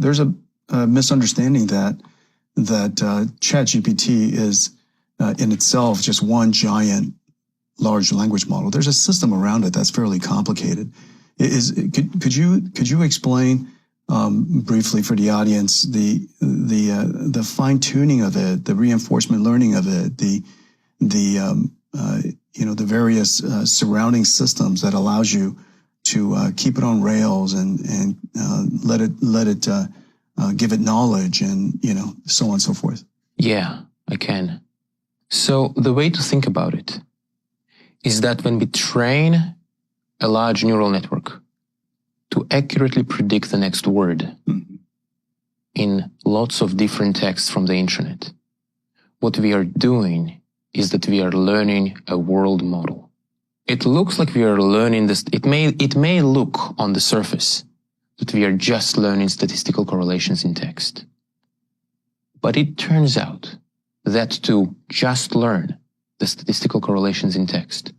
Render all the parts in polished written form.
there's a misunderstanding that ChatGPT is in itself just one giant large language model. There's a system around it that's fairly complicated. Could you explain briefly for the audience the fine tuning of it, the reinforcement learning of it, the various surrounding systems that allows you to keep it on rails and let it give it knowledge and so on and so forth? Yeah, I can. So the way to think about it is that when we train a large neural network to accurately predict the next word in lots of different texts from the internet, what we are doing is that we are learning a world model. It looks like we are learning this. It may look on the surface that we are just learning statistical correlations in text. But it turns out that to just learn the statistical correlations in text,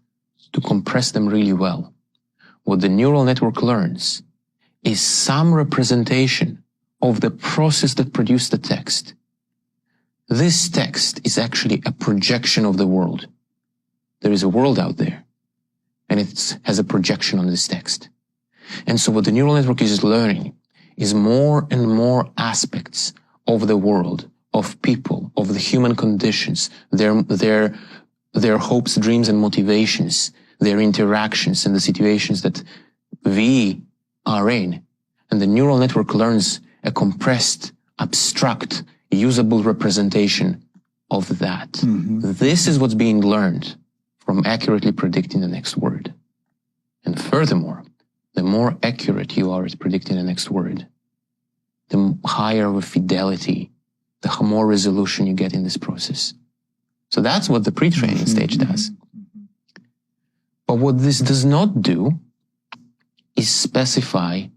to compress them really well, what the neural network learns is some representation of the process that produced the text. This text is actually a projection of the world. There is a world out there, and it has a projection on this text. And so what the neural network is learning is more and more aspects of the world, of people, of the human conditions, their hopes, dreams, and motivations, their interactions and the situations that we are in. And the neural network learns a compressed, abstract, usable representation of that. This is what's being learned from accurately predicting the next word. And furthermore, the more accurate you are at predicting the next word, the higher the fidelity, the more resolution you get in this process. So that's what the pre-training stage does. But what this does not do is specify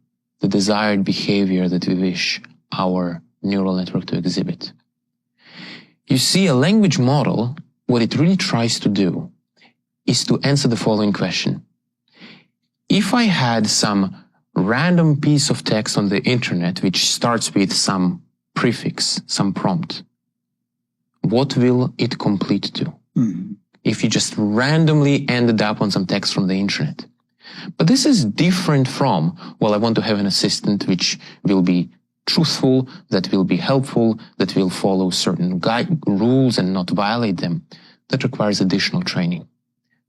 the desired behavior that we wish our neural network to exhibit. You see, a language model, what it really tries to do is to answer the following question. If I had some random piece of text on the internet which starts with some prefix, some prompt, what will it complete to? If you just randomly ended up on some text from the internet. But this is different from, well, I want to have an assistant which will be truthful, that will be helpful, that will follow certain rules and not violate them. That requires additional training.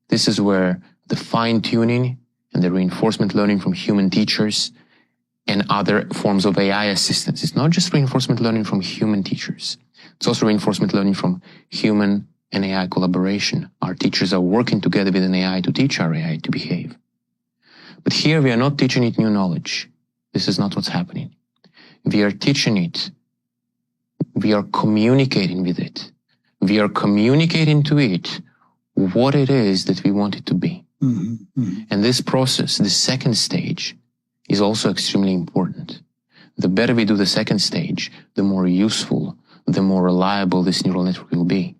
This is where the fine-tuning and the reinforcement learning from human teachers and other forms of AI assistance. It's not just reinforcement learning from human teachers. It's also reinforcement learning from human and AI collaboration. Our teachers are working together with an AI to teach our AI to behave. But here we are not teaching it new knowledge. This is not what's happening. We are teaching it. We are communicating with it. We are communicating to it what it is that we want it to be. And this process, the second stage, is also extremely important. The better we do the second stage, the more useful, the more reliable this neural network will be.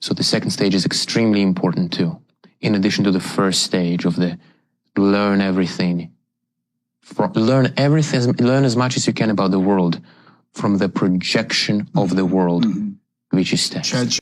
So the second stage is extremely important too, in addition to the first stage of the learn everything. Learn as much as you can about the world from the projection of the world, which is text.